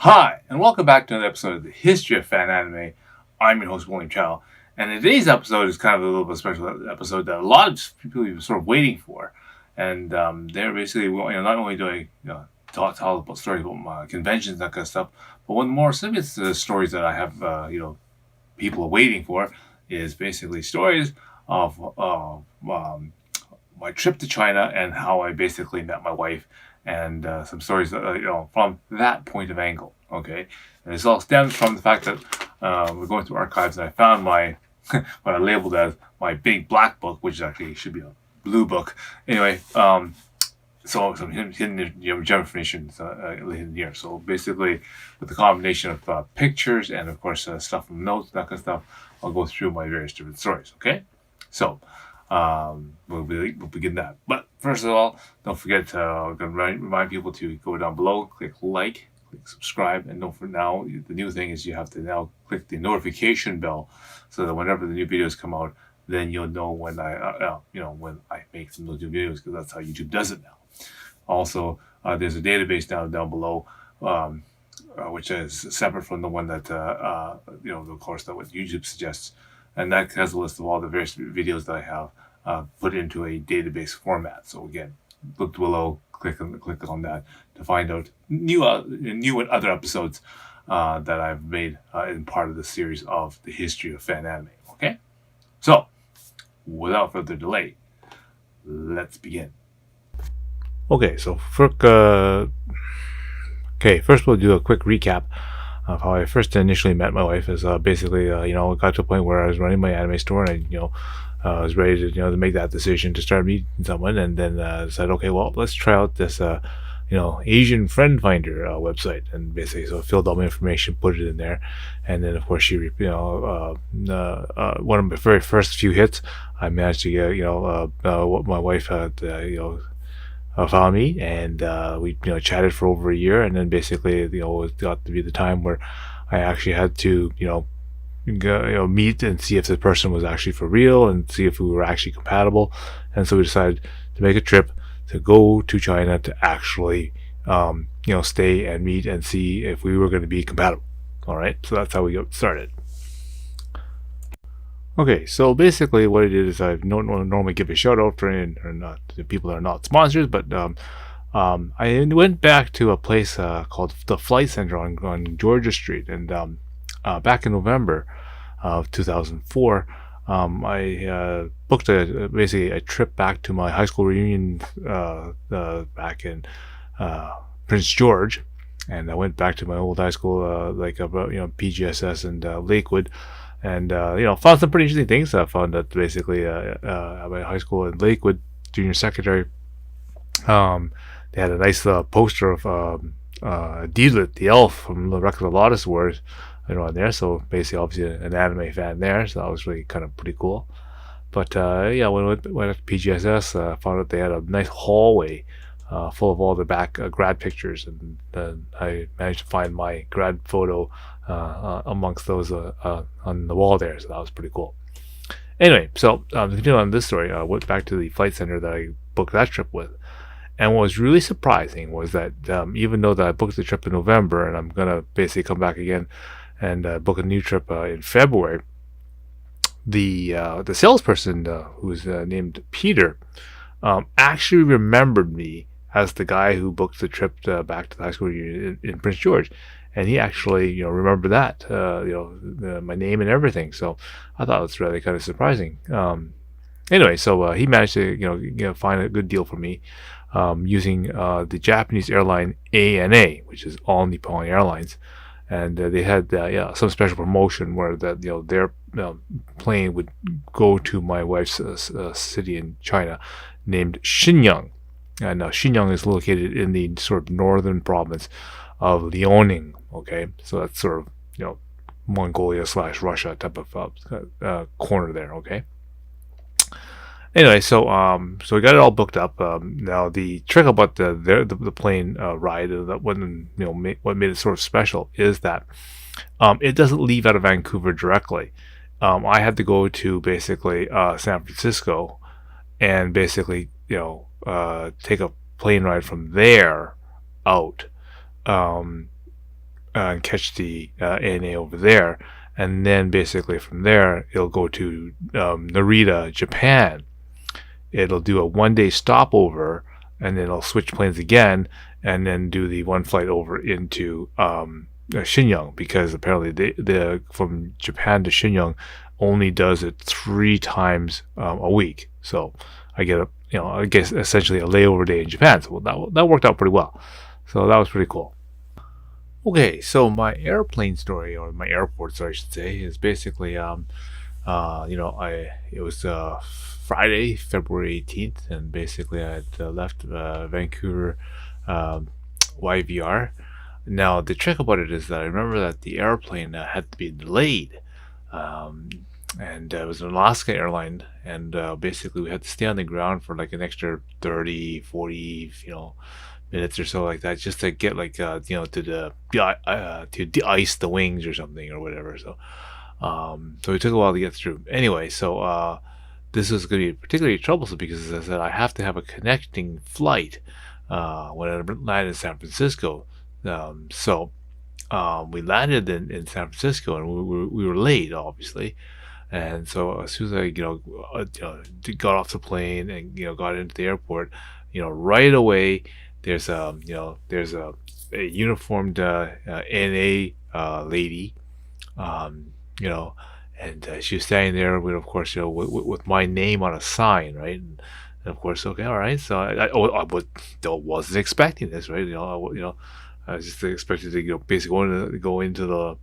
Hi, and welcome back to another episode of the History of Fan Anime. I'm your host, William Chow, and today's episode is kind of a little bit special episode that a lot of people are sort of waiting for. And they're basically, not only do I tell about stories about my conventions and that kind of stuff, but one more serious stories that I have, people are waiting for is basically stories of my trip to China and how I basically met my wife, and some stories that, from that point of angle. Okay, and this all stems from the fact that we're going through archives and I found my what I labeled as my big black book, which actually should be a blue book. Anyway, so some hidden information hidden here. So basically, with the combination of pictures and of course stuff from notes, that kind of stuff, I'll go through my various different stories. Okay, so we'll begin that. But first of all, don't forget to remind people to go down below, click like, click subscribe, and don't for now. The new thing is you have to now click the notification bell so that whenever the new videos come out, then you'll know when when I make some of those new videos, because that's how YouTube does it now. Also, there's a database down below, which is separate from the one that of course, that what YouTube suggests, and that has a list of all the various videos that I have put into a database format. So again, look below, click on that to find out new and other episodes that I've made in part of the series of the history of fan anime. Okay, so without further delay, let's begin. Okay, so first we'll do a quick recap of how I first initially met my wife. Is basically, it got to a point where I was running my anime store, and I was ready to make that decision to start meeting someone, and then said, okay, well, let's try out this Asian friend finder website, and basically so I filled all my information, put it in there, and then of course she one of my very first few hits, I managed to get what my wife had found me, and we chatted for over a year, and then basically it got to be the time where I actually had to meet and see if the person was actually for real and see if we were actually compatible. And so we decided to make a trip to go to China to actually stay and meet and see if we were going to be compatible. All right, so that's how we got started. Okay, so basically what I did is I don't normally give a shout out for the people that are not sponsors, but I went back to a place called the Flight Center on Georgia Street, and back in November of 2004, I booked basically a trip back to my high school reunion back in Prince George, and I went back to my old high school, PGSS and Lakewood. And found some pretty interesting things. I found that basically at my high school in Lakewood Junior Secondary, they had a nice poster of Deedlit, the elf from the Record of Lotus Wars, on there. So basically, obviously, an anime fan there. So that was really kind of pretty cool. But when I went to PGSS, found out they had a nice hallway full of all the back grad pictures, and then I managed to find my grad photo amongst those on the wall there, so that was pretty cool. Anyway, so to continue on this story, I went back to the flight center that I booked that trip with, and what was really surprising was that even though that I booked the trip in November, and I'm gonna basically come back again and book a new trip in February, the salesperson who's named Peter actually remembered me as the guy who booked the trip back to the high school reunion in Prince George. And he actually, remembered that, my name and everything. So I thought it was really kind of surprising. Anyway, so he managed to, find a good deal for me using the Japanese airline ANA, which is All Nippon Airlines, and they had some special promotion where that their plane would go to my wife's city in China, named Shenyang, and Shenyang is located in the sort of northern province of Liaoning. Okay, so that's sort of Mongolia / Russia type of corner there. Okay. Anyway, so we got it all booked up. Now the trick about the plane ride, that what made it sort of special is that it doesn't leave out of Vancouver directly. I had to go to basically San Francisco, and basically take a plane ride from there out. and catch the ANA over there, and then basically from there it'll go to Narita, Japan. It'll do a 1 day stopover, and then it'll switch planes again, and then do the one flight over into Shenyang, because apparently the from Japan to Shenyang only does it 3 times a week. So I get a I guess essentially a layover day in Japan. So that worked out pretty well. So that was pretty cool. Okay, so my airplane story, or my airport story, I should say, is basically I it was Friday, February 18th, and basically I had left Vancouver YVR. Now the trick about it is that I remember that the airplane had to be delayed, um, and it was an Alaska airline, and basically we had to stay on the ground for like an extra 30, 40, minutes or so, like that, just to get like to to de-ice the wings or something or whatever. So it took a while to get through. Anyway, so this was going to be particularly troublesome because, as I said, I have to have a connecting flight when I land in San Francisco. We landed in San Francisco, and we were late, obviously. And so as soon as I got off the plane and got into the airport, right away there's a uniformed NA lady, um, you know, and she was standing there with, of course, with my name on a sign, right? And of course, okay, all right. So wasn't expecting this, right? I was just expected to, basically go into the,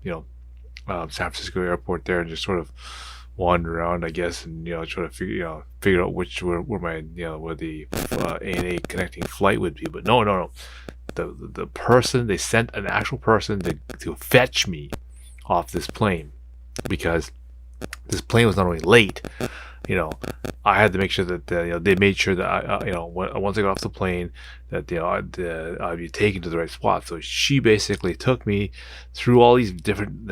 San Francisco airport there and just sort of wander around, I guess, and try to figure out where my where the ANA connecting flight would be. But no. The person, they sent an actual person to fetch me off this plane, because this plane was not only late, you know, I had to make sure that they made sure that once I got off the plane, that I'd be taken to the right spot. So she basically took me through all these different,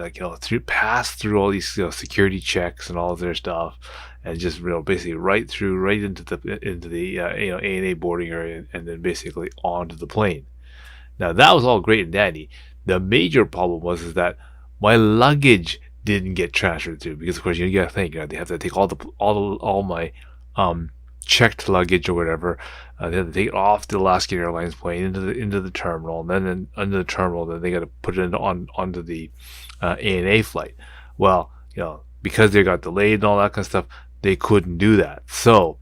passed through all these security checks and all of their stuff, and just basically right into the ANA boarding area, and then basically onto the plane. Now that was all great and dandy. The major problem was is that my luggage didn't get transferred through, because of course you gotta think, they have to take all my checked luggage or whatever. They have to take it off the Alaska Airlines plane into the terminal, and then under the terminal, then they got to put it onto the ANA flight. Well, because they got delayed and all that kind of stuff, they couldn't do that. So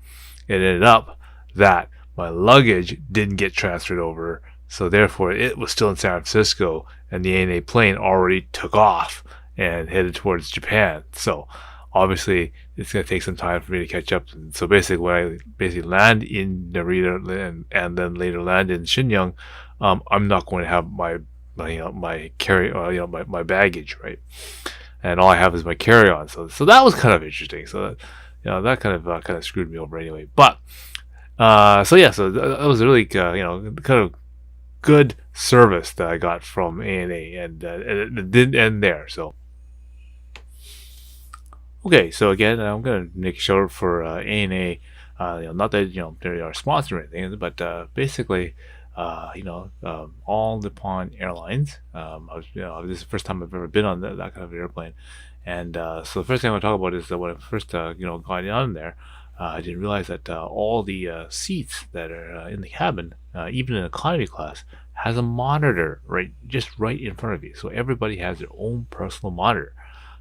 it ended up that my luggage didn't get transferred over. So therefore, it was still in San Francisco, and the ANA plane already took off and headed towards Japan. So obviously, it's going to take some time for me to catch up. And so basically, when I land in Narita and then later land in Shenyang, I'm not going to have my carry my baggage, right? And all I have is my carry-on. So that was kind of interesting. So that kind of screwed me over anyway. But so that was a really kind of good service that I got from ANA, and it didn't end there. So okay, so again, I'm gonna make a shout out for ANA. Not that they are sponsored or anything, but basically, All Nippon Airlines. This is the first time I've ever been on that kind of airplane, and so the first thing I want to talk about is that when I first got on there, I didn't realize that all the seats that are in the cabin, even in economy class, has a monitor right in front of you. So everybody has their own personal monitor.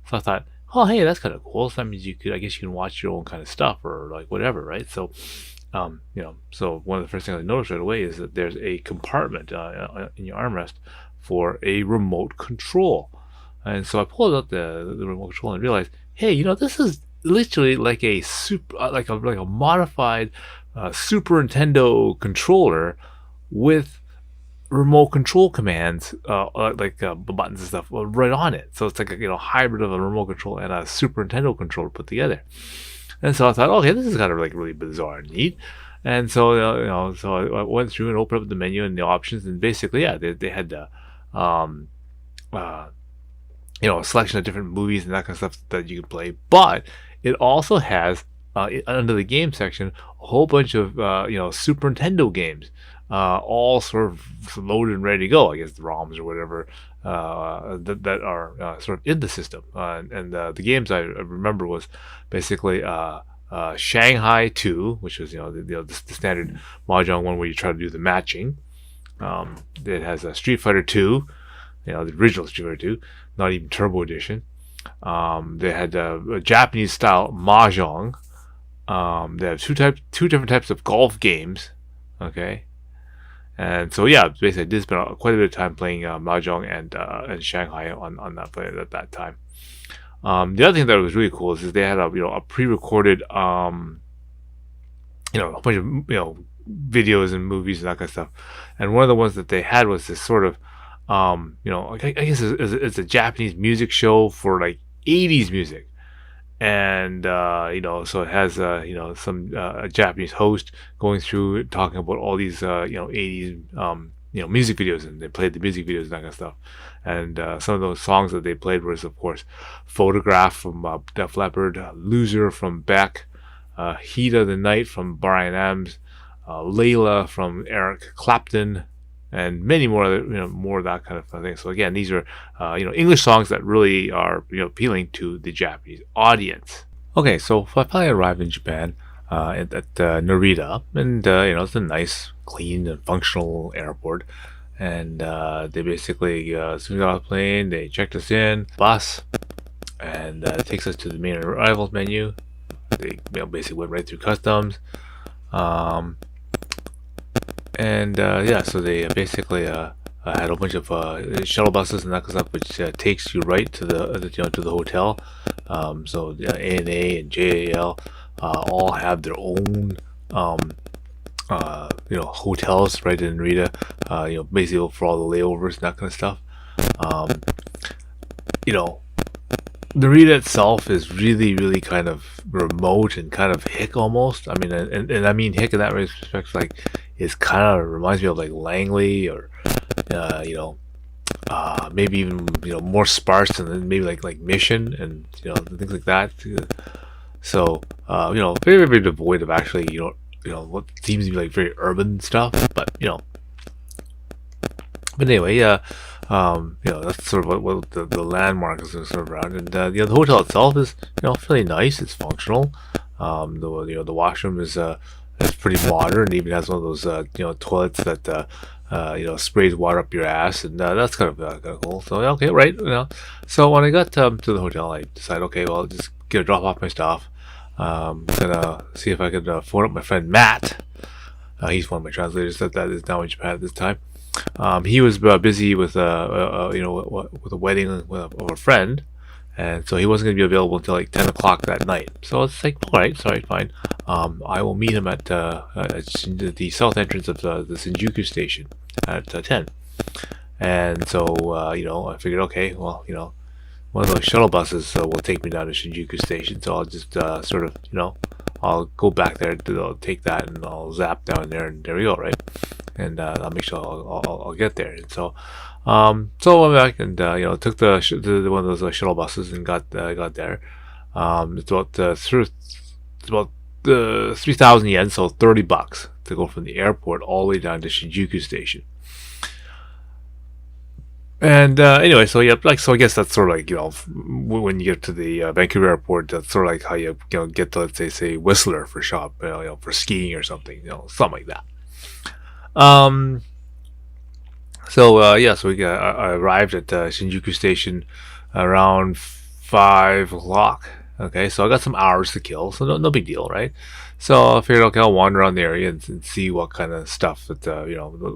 So I thought, oh hey, that's kind of cool. So that means I guess you can watch your own kind of stuff, or like whatever, right? So so one of the first things I noticed right away is that there's a compartment in your armrest for a remote control. And so I pulled out the remote control and realized, hey, this is literally like a like a modified Super Nintendo controller with remote control commands, buttons and stuff right on it. So it's like a hybrid of a remote control and a Super Nintendo controller put together. And so I thought, okay, this is kind of like really bizarre and neat. And so so I went through and opened up the menu and the options, and basically, they had a selection of different movies and that kind of stuff that you can play. But it also has under the game section a whole bunch of Super Nintendo games. all sort of loaded and ready to go. I guess the ROMs or whatever that are sort of in the system. And the games I remember was basically Shanghai 2, which was the standard mahjong one where you try to do the matching. It has a Street Fighter 2, the original Street Fighter 2, not even Turbo Edition. They had a Japanese style mahjong. They have two different types of golf games. Okay, and so yeah, basically I did spend quite a bit of time playing mahjong and Shanghai on that play at that time. The other thing that was really cool is they had a pre-recorded a bunch of videos and movies and that kind of stuff. And one of the ones that they had was this sort of I guess it's a Japanese music show for like 80s music. And so it has some a Japanese host going through talking about all these 80s music videos, and they played the music videos and that kind of stuff. And some of those songs that they played was, of course, Photograph from Def Leppard, Loser from Beck, Heat of the Night from Bryan Adams, Layla from Eric Clapton, and many more more of that kind of thing. So again, these are English songs that really are appealing to the Japanese audience. Okay, so I finally arrived in Japan at Narita, and it's a nice, clean, and functional airport. And they basically, as soon as we got off the plane, they checked us in, bus, and it takes us to the main arrivals menu. They basically went right through customs. So they basically had a bunch of shuttle buses and that kind of stuff, which takes you right to the hotel. So ANA and JAL all have their own hotels right in Narita. Basically for all the layovers and that kind of stuff. Narita itself is really, really kind of remote and kind of hick almost. I mean, and I mean hick in that respect, like it's kind of reminds me of like Langley or maybe even more sparse and maybe like Mission and things like that. So very, very devoid of actually what seems to be like very urban stuff, but anyway, yeah. That's sort of what the landmark is sort of around, and the hotel itself is fairly nice. It's functional. The washroom is pretty modern. It even has one of those toilets that sprays water up your ass, and that's kind of cool. So okay, right. So when I got to the hotel, I decided, okay, well, I'll just drop off my stuff. Gonna see if I could phone up my friend Matt. He's one of my translators that is now in Japan at this time. He was busy with with a wedding of a friend, and so he wasn't going to be available until like 10 o'clock that night. So it's like, all right, sorry, fine. I will meet him at the south entrance of the Shinjuku station at 10. And so I figured, okay, well, one of those shuttle buses will take me down to Shinjuku station. So I'll just I'll go back there to take that, and I'll zap down there, and there we go, right? And I'll make sure I'll get there. And so I went back and took the one of those shuttle buses and got there. It's about 3,000 yen, so $30 to go from the airport all the way down to Shinjuku station. And anyway, so yeah, so I guess that's sort of like when you get to the Vancouver airport, that's sort of like how you get to, let's say Whistler for for skiing or something, something like that. So I arrived at Shinjuku station around 5 o'clock. Okay, so I got some hours to kill, so no big deal, right? So I figured, okay, I'll wander around the area and see what kind of stuff that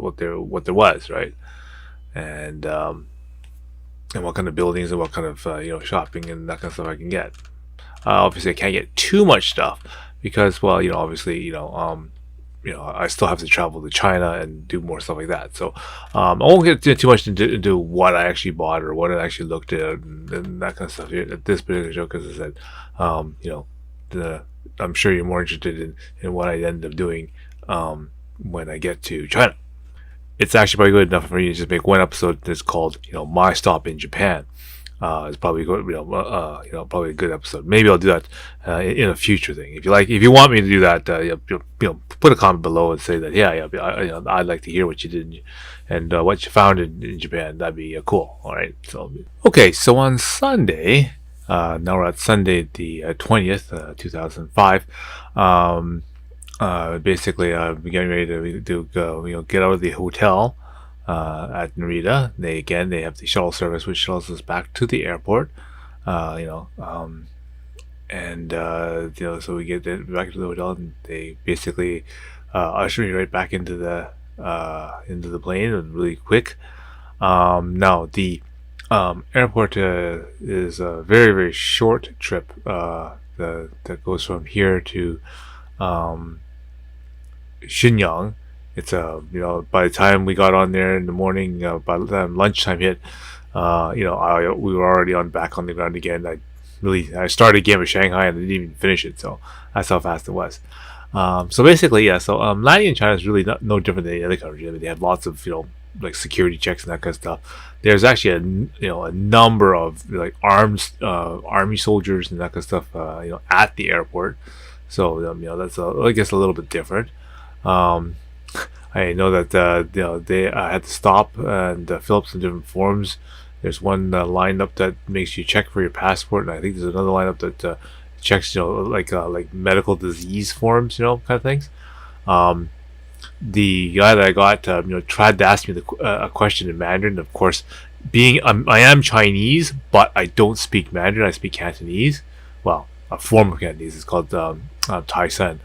what there was, right? And what kind of buildings and what kind of shopping and that kind of stuff I can get. Obviously, I can't get too much stuff because, well, obviously, I still have to travel to China and do more stuff like that. So I won't get too much into what I actually bought or what I actually looked at and that kind of stuff here at this particular show, because I said, I'm sure you're more interested in what I end up doing when I get to China. It's actually probably good enough for me to just make one episode that's called, My Stop in Japan. It's probably probably a good episode. Maybe I'll do that in a future thing. If you like, if you want me to do that, put a comment below and say that I'd like to hear what you did and what you found in Japan. That'd be cool. All right. So okay. So on Sunday, now we're at Sunday the 20th, 2005. Basically, we're getting ready to go, get out of the hotel at Narita. They have the shuttle service which shuttles us back to the airport. And so we get back to the hotel, and they basically usher me right back into the plane, and really quick. Now the airport is a very very short trip that goes from here to Shenyang. It's by the time we got on there in the morning, by the time lunchtime hit, we were already back on the ground again. I started a game of Shanghai and I didn't even finish it, so that's how fast it was. So basically, yeah. So landing in China is really no different than any other country. I mean, they have lots of like security checks and that kind of stuff. There's actually a number of like army soldiers and that kind of stuff at the airport. So that's I guess a little bit different. I know that they had to stop and fill up some different forms. There's one lineup that makes you check for your passport, and I think there's another lineup that checks like medical disease forms, kind of things. The guy that I got tried to ask me a question in Mandarin. Of course, I am Chinese, but I don't speak Mandarin. I speak Cantonese. Well, a form of Cantonese. It's called Tai Sen.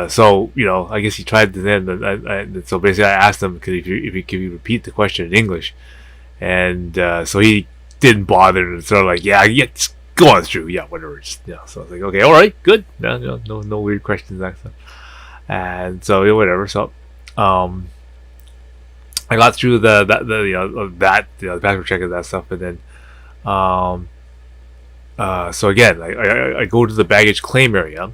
So I guess he tried to then. So basically, I asked him, if you repeat the question in English, and so he didn't bother, and sort of like, yeah, just go on through, whatever. So I was like, okay, all right, good, no weird questions, that stuff. And so whatever. So I got through the passport check and that stuff, and then so again, I go to the baggage claim area.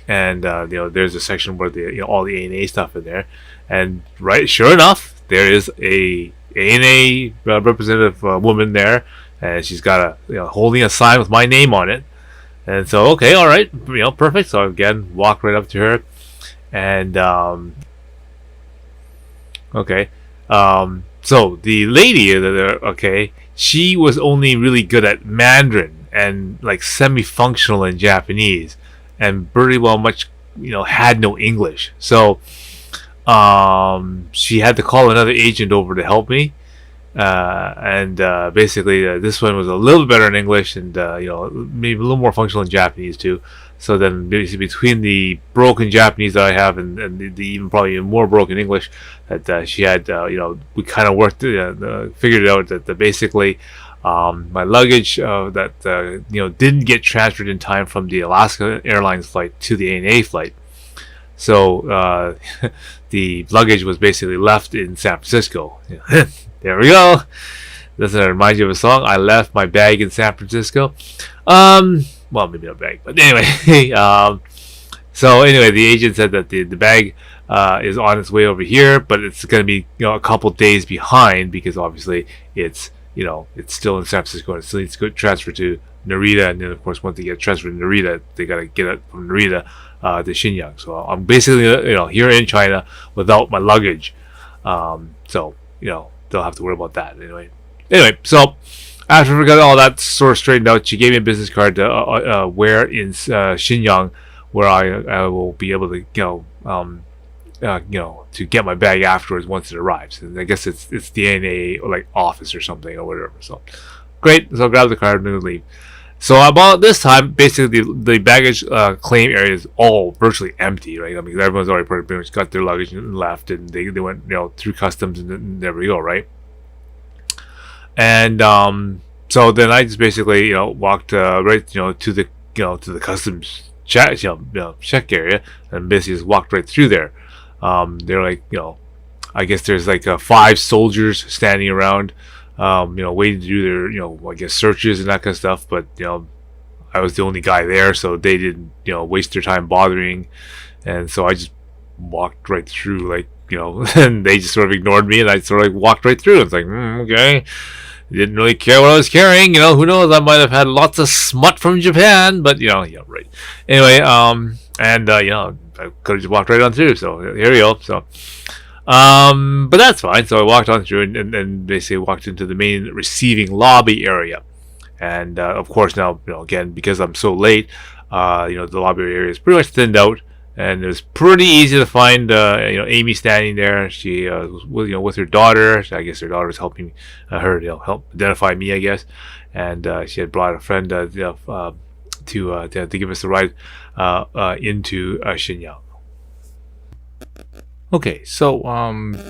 And there's a section where all the ANA stuff in there, and sure enough, there is a ANA representative woman there, and she's got holding a sign with my name on it. And so okay, all right, perfect. So again, walk right up to her, and so the lady, she was only really good at Mandarin and like semi-functional in Japanese, and pretty well much had no English. So she had to call another agent over to help me, and basically this one was a little bit better in English, and maybe a little more functional in Japanese too. So then basically between the broken Japanese that I have and the even probably even more broken English that she had, we kind of worked figured it out that basically my luggage didn't get transferred in time from the Alaska Airlines flight to the ANA flight. So the luggage was basically left in San Francisco. There we go. Doesn't that remind you of a song? I left my bag in San Francisco. Well, maybe not bag, but anyway. So anyway, the agent said that the bag is on its way over here, but it's going to be a couple days behind because obviously it's still in San Francisco and it still needs to go transfer to Narita, and then of course once they get transferred to Narita, they gotta get it from Narita to Shenyang. So I'm basically here in China without my luggage. So they'll have to worry about that anyway. So after we got all that sort of straightened out, she gave me a business card to wear in Shenyang, where I will be able to to get my bag afterwards once it arrives. And I guess it's the ANA like office or something or whatever. So great. So I'll grab the card and leave. So about this time, basically the baggage claim area is all virtually empty, right? I mean, everyone's already pretty much got their luggage and left, and they went through customs, and there we go, right? And so then I just basically walked right to the customs check area, and basically just walked right through there. They're like I guess there's like 5 soldiers standing around, waiting to do their I guess searches and that kind of stuff. But I was the only guy there, so they didn't waste their time bothering, and so I just walked right through like and they just sort of ignored me, and I sort of like walked right through. It's like, okay, didn't really care what I was carrying. Who knows? I might have had lots of smut from Japan, but yeah, right. Anyway, and I could have just walked right on through. So here we go. So, but that's fine. So I walked on through, and basically walked into the main receiving lobby area. And of course now, again, because I'm so late, the lobby area is pretty much thinned out, and it was pretty easy to find, Amy standing there. She was with her daughter. I guess her daughter was helping her, help identify me, I guess. And she had brought a friend, to give us a ride into Shenyang. Okay, so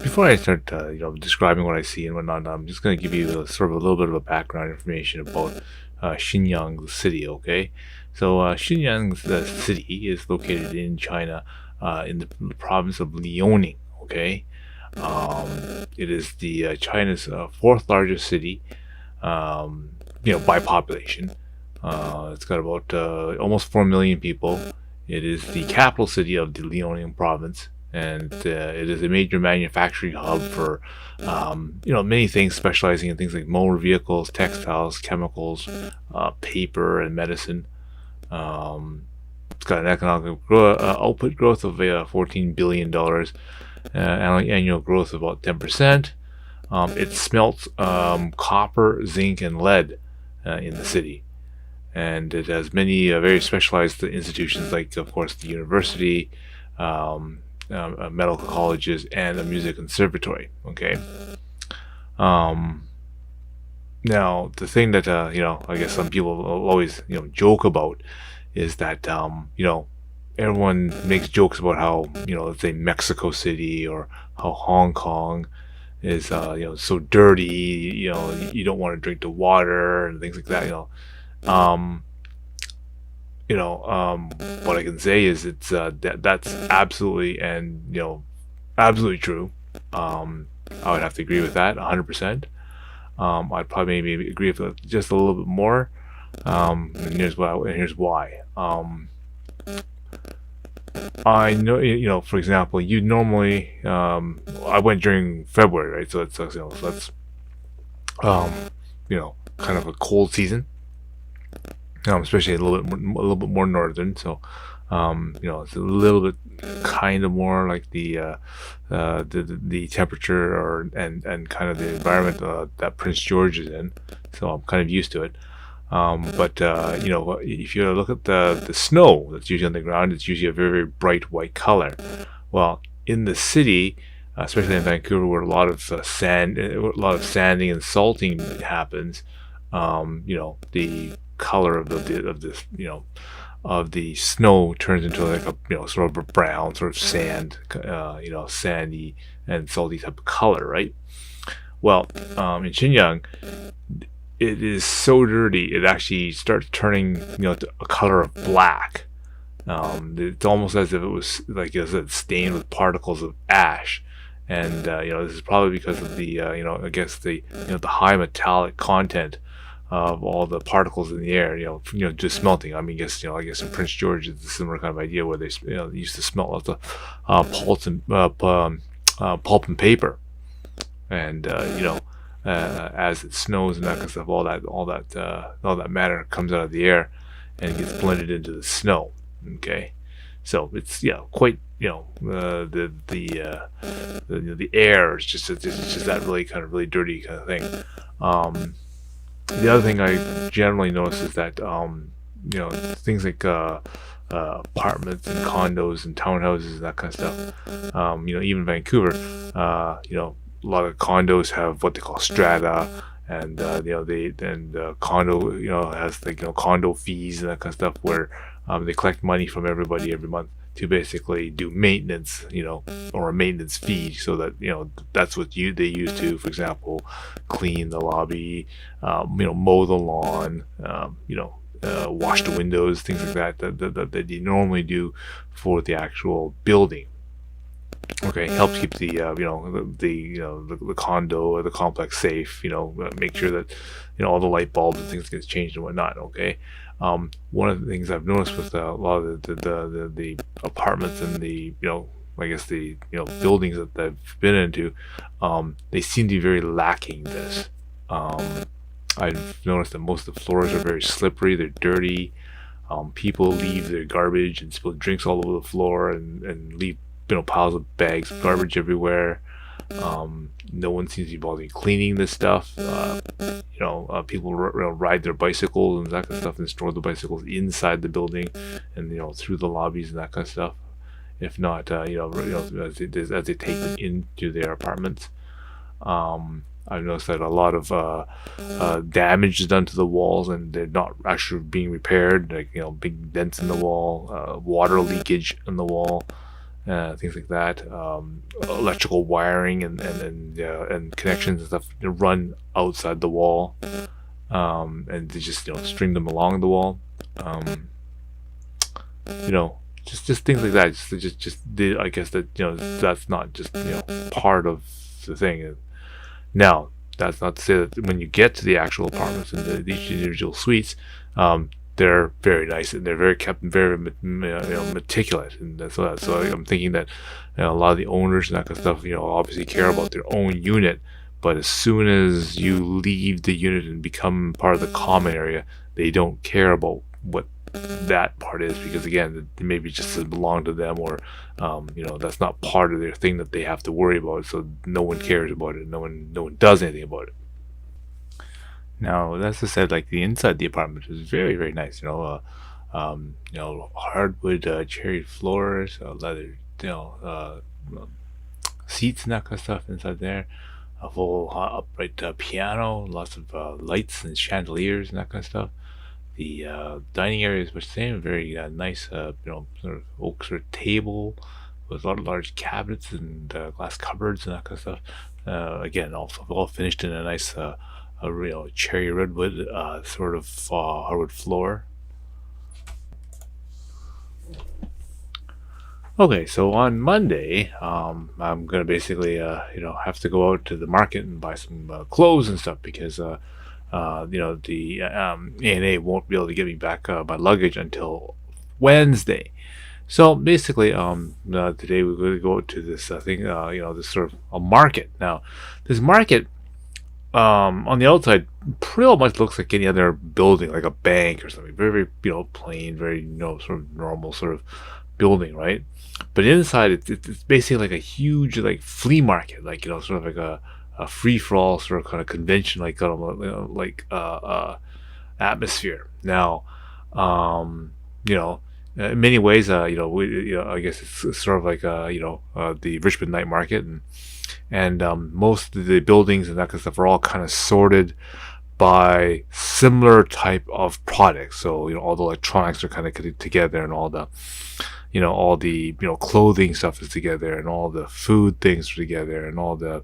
before I start, describing what I see and whatnot, I'm just going to give you sort of a little bit of a background information about Shenyang, the city. Okay, so Shenyang, the city, is located in China, in the province of Liaoning. Okay, it is the China's fourth largest city, by population. It's got about almost 4 million people. It is the capital city of the Liaoning province, and it is a major manufacturing hub for many things, specializing in things like motor vehicles, textiles, chemicals, paper, and medicine. It's got an economic output growth of $14 billion, annual growth of about 10%. It smelts copper, zinc, and lead in the city, and it has many very specialized institutions, like, of course, the university, medical colleges, and a music conservatory. Okay. Now, the thing that I guess some people always joke about is that everyone makes jokes about how let's say Mexico City or how Hong Kong is so dirty. You don't want to drink the water and things like that. What I can say is it's that's absolutely absolutely true. I would have to agree with that 100%. I'd probably maybe agree with it just a little bit more. And here's why. I know, for example, you normally, I went during February, right? So that's kind of a cold season. Especially a little bit more northern. So, it's a little bit kind of more like the temperature and kind of the environment that Prince George is in. So I'm kind of used to it. But if you look at the snow that's usually on the ground, it's usually a very, very bright white color. Well, in the city, especially in Vancouver, where a lot of sanding and salting happens, the color of the snow turns into like a sort of a brown sort of sand, sandy and salty type of color, right? Well, in Xinjiang, it is so dirty it actually starts turning to a color of black. It's almost as if it was, like I said, stained with particles of ash. And this is probably because of the I guess the the high metallic content of all the particles in the air, just melting. I mean, I guess in Prince George it's a similar kind of idea where they used to smelt lots of pulp and paper, and as it snows and that kind of stuff, all that matter comes out of the air and gets blended into the snow. Okay, so it's quite the air is just that really kind of really dirty kind of thing. The other thing I generally notice is that things like apartments and condos and townhouses and that kind of stuff. Even Vancouver, a lot of condos have what they call strata, and condo has like condo fees and that kind of stuff, where they collect money from everybody every month to basically do maintenance, or a maintenance fee, so that that's what they use to, for example, clean the lobby, mow the lawn, wash the windows, things like that you normally do for the actual building. Okay, helps keep the the condo or the complex safe. Make sure that all the light bulbs and things get changed and whatnot. Okay, one of the things I've noticed with a lot of the apartments and the I guess the buildings that I've been into, they seem to be very lacking this. Um, I've noticed that most of the floors are very slippery. They're dirty. People leave their garbage and spill drinks all over the floor, and leave piles of bags of garbage everywhere. No one seems to be bothering cleaning this stuff. People ride their bicycles and that kind of stuff, and store the bicycles inside the building, and through the lobbies and that kind of stuff. If not, as they take them into their apartments. I've noticed that a lot of damage is done to the walls, and they're not actually being repaired. Like big dents in the wall, water leakage in the wall, things like that. Electrical wiring and connections and stuff run outside the wall, and they just string them along the wall. You know, just things like that. I guess that that's not just part of the thing. Now, that's not to say that when you get to the actual apartments and each individual suites, they're very nice and they're very meticulous, and that's all that. So I'm thinking that a lot of the owners and that kind of stuff, obviously care about their own unit, but as soon as you leave the unit and become part of the common area, they don't care about what that part is, because again, maybe it just doesn't belong to them, or that's not part of their thing that they have to worry about, so no one cares about it, no one does anything about it. Now, that's just said, like the inside of the apartment is very, very nice. Hardwood, cherry floors, leather, seats and that kind of stuff inside there. A full upright piano, lots of lights and chandeliers and that kind of stuff. The dining area is much the same, very nice, sort of oak sort of table with a lot of large cabinets and glass cupboards and that kind of stuff. Again, also all finished in a nice, a real cherry redwood sort of hardwood floor. Okay, so on Monday, I'm gonna basically, have to go out to the market and buy some clothes and stuff, because the ANA won't be able to get me back my luggage until Wednesday. So basically, today we're going to go to this thing, this sort of a market. Now, this market, on the outside, pretty much looks like any other building, like a bank or something. Very, very, plain, very, sort of normal sort of building, right? But inside, it's basically like a huge, like, flea market, like, sort of like a free for all sort of kind of convention, like atmosphere. Now, in many ways, I guess it's sort of like the Richmond night market, and most of the buildings and that kind of stuff are all kind of sorted by similar type of products. So all the electronics are kind of together, and all the clothing stuff is together, and all the food things are together, and all the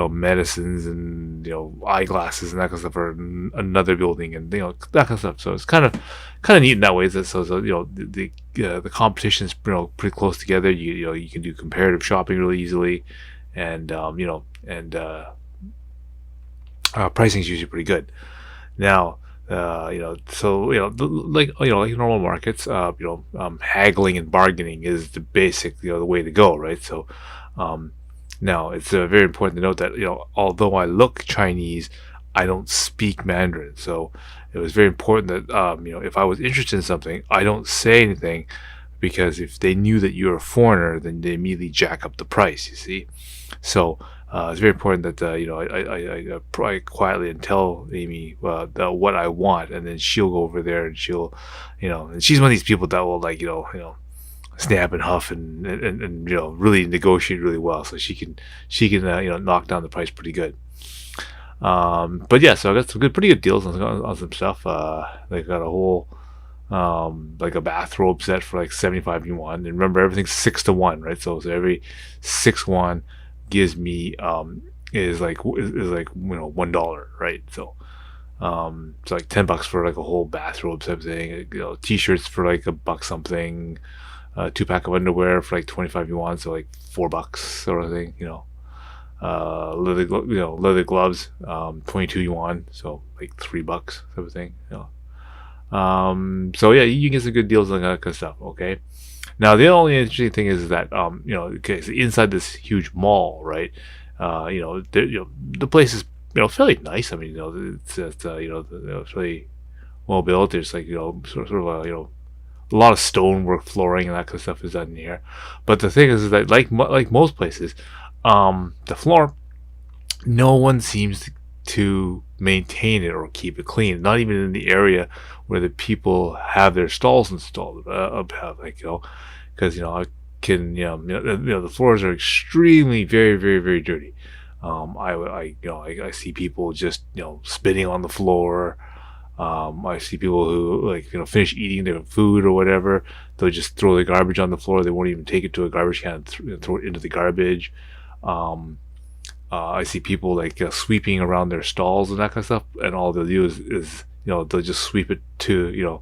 medicines and eyeglasses and that kind of stuff are in another building, and that kind of stuff. So it's kind of neat in that way. That so the competition is pretty close together. You can do comparative shopping really easily, and pricing is usually pretty good. Now, like normal markets, haggling and bargaining is the basic the way to go, right? So. Now, it's very important to note that, although I look Chinese, I don't speak Mandarin. So it was very important that, if I was interested in something, I don't say anything, because if they knew that you're a foreigner, then they immediately jack up the price, you see. So it's very important that, I probably quietly and tell Amy what I want, and then she'll go over there and she'll, and she's one of these people that will, like, snap and huff and really negotiate really well, so she can knock down the price pretty good. But yeah, so I got some pretty good deals on some stuff. They got a whole like a bathrobe set for like 75 yuan, and remember, everything's 6 to 1, right? So every 6 won gives me is like $1, right? So it's like $10 for like a whole bathrobe type thing. T-shirts for like a buck something. 2-pack of underwear for like 25 yuan, so like $4 sort of thing. Leather gloves, 22 yuan, so like $3 type of thing. So yeah, you can get some good deals on that kind of stuff. Okay. Now, the only interesting thing is that okay, so inside this huge mall, right? The place is fairly nice. I mean, it's really well built. There's like sort of a lot of stonework flooring and that kind of stuff is done in here. But the thing is that like most places, the floor, no one seems to maintain it or keep it clean. Not even in the area where the people have their stalls installed. Like because I can the floors are extremely very very very dirty. I see people just spitting on the floor. I see people who like finish eating their food or whatever. They'll just throw the garbage on the floor. They won't even take it to a garbage can and throw it into the garbage. Um, I see people like sweeping around their stalls and that kind of stuff, and all they'll do is they'll just sweep it to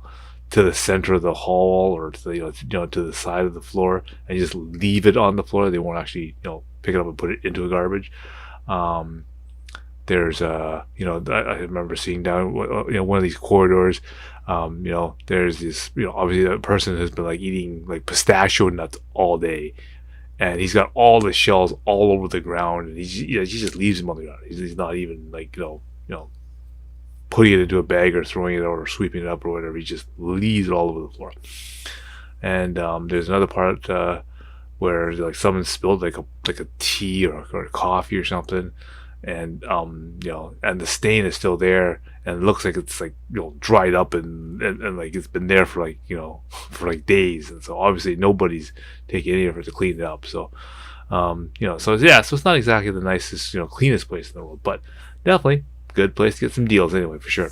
the center of the hall or to the to the side of the floor and just leave it on the floor. They won't actually pick it up and put it into a garbage. Um, there's I remember seeing down one of these corridors. There's this obviously a person has been like eating like pistachio nuts all day, and he's got all the shells all over the ground, and he just leaves them on the ground. He's not even like putting it into a bag or throwing it out or sweeping it up or whatever. He just leaves it all over the floor. And there's another part where like someone spilled like a tea or a coffee or something, and and the stain is still there, and it looks like it's like dried up and like it's been there for like for like days, and so obviously nobody's taking any effort to clean it up. So so yeah, so it's not exactly the nicest cleanest place in the world, but definitely good place to get some deals anyway, for sure.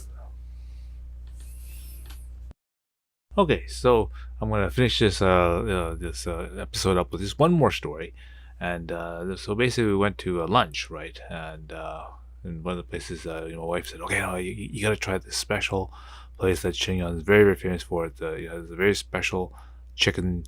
Okay, so I'm gonna finish this episode up with just one more story, and so basically we went to lunch, right? And one of the places, my wife said, okay, no, you got to try this special place that Shenyang is very very famous for. It has a very special chicken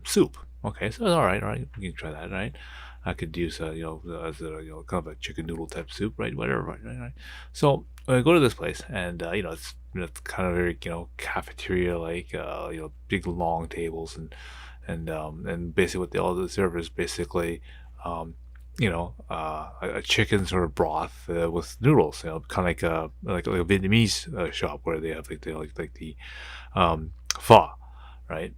soup. Okay, so all right, we can try that, right? I could use as a kind of a chicken noodle type soup, right? Whatever, right. So I go to this place, and it's kind of very cafeteria like, big long tables, and basically what they all serve is basically a chicken sort of broth with noodles, kind of like a Vietnamese shop where they have like the pho, right?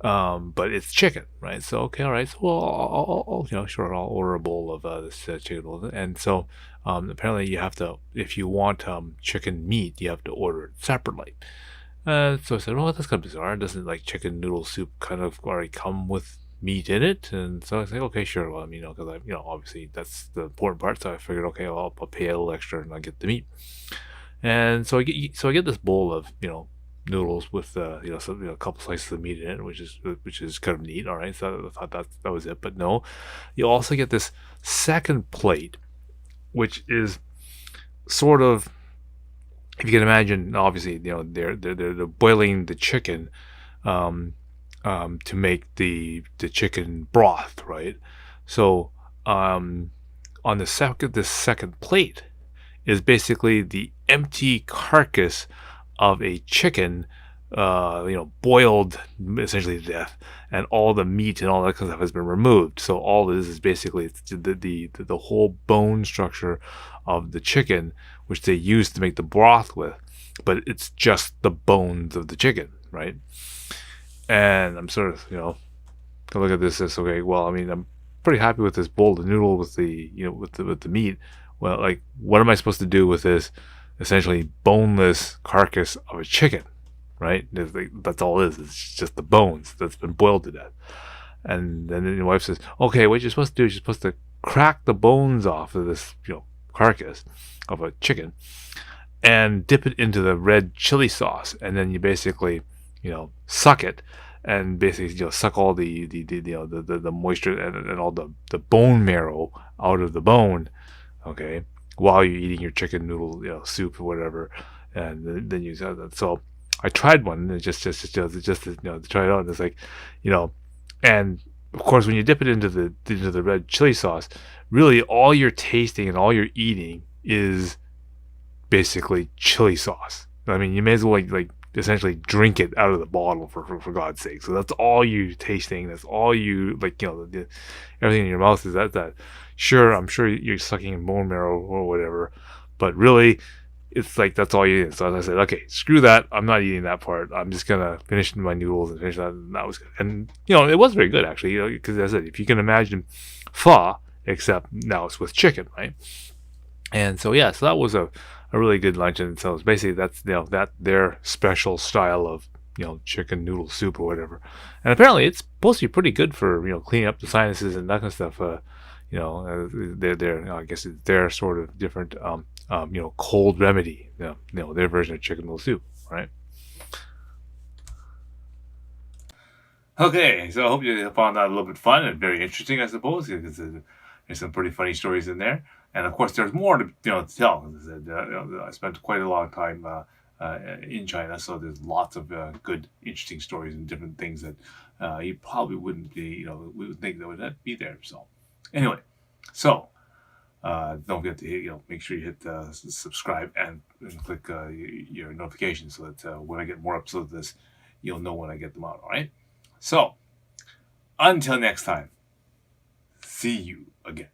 But it's chicken, right? So okay, all right. So well, sure, I'll order a bowl of this chicken noodle. And so apparently you have to, if you want chicken meat, you have to order it separately. So I said, well, that's kind of bizarre. Doesn't like chicken noodle soup kind of already come with meat in it? And so I said, okay, sure. Well, I mean, because obviously that's the important part. So I figured, okay, well, I'll pay a little extra and I'll get the meat. And so I get this bowl of noodles with a couple slices of meat in it, which is kind of neat. All right, so I thought that was it, but no, you also get this second plate, which is sort of, if you can imagine, obviously they're boiling the chicken um, to make the chicken broth, right? So on this second plate is basically the empty carcass of a chicken, boiled essentially to death, and all the meat and all that kind of stuff has been removed. So all this is basically it's the whole bone structure of the chicken, which they use to make the broth with, but it's just the bones of the chicken, right? And I'm sort of gonna look at this as, okay, well, I mean, I'm pretty happy with this bowl of noodle with the with the meat. Well, like, what am I supposed to do with this essentially boneless carcass of a chicken, right? That's all it is. It's just the bones that's been boiled to death. And then your wife says, okay, what you're supposed to do is you're supposed to crack the bones off of this, carcass of a chicken and dip it into the red chili sauce. And then you basically, suck it and basically, suck all the moisture and all the bone marrow out of the bone, okay, while you're eating your chicken noodle, soup or whatever, and then you have that. So I tried one, and just to try it out. And it's like, and of course when you dip it into the red chili sauce, really all you're tasting and all you're eating is basically chili sauce. I mean, you may as well like essentially drink it out of the bottle for God's sake. So that's all you tasting. That's all you like. Everything in your mouth is that. Sure, I'm sure you're sucking in bone marrow or whatever, but really, it's like that's all you eat. So as I said, okay, screw that. I'm not eating that part. I'm just gonna finish my noodles and finish that. And that was good. And it was very good actually. Because as I said, if you can imagine pho, except now it's with chicken, right? And so yeah, so that was a really good lunch. And so it's basically that's that their special style of chicken noodle soup or whatever. And apparently it's supposed to be pretty good for cleaning up the sinuses and that kind of stuff. They're I guess it's their sort of different cold remedy. Their version of chicken noodle soup, right? Okay, so I hope you found that a little bit fun and very interesting, I suppose, because there's some pretty funny stories in there, and of course there's more to to tell. As I said, I spent quite a long time in China, so there's lots of good, interesting stories and different things that you probably wouldn't be, we would think that would be there. So, anyway, so don't forget to make sure you hit subscribe and click your notifications so that when I get more episodes of this, you'll know when I get them out. All right. So, until next time, see you again.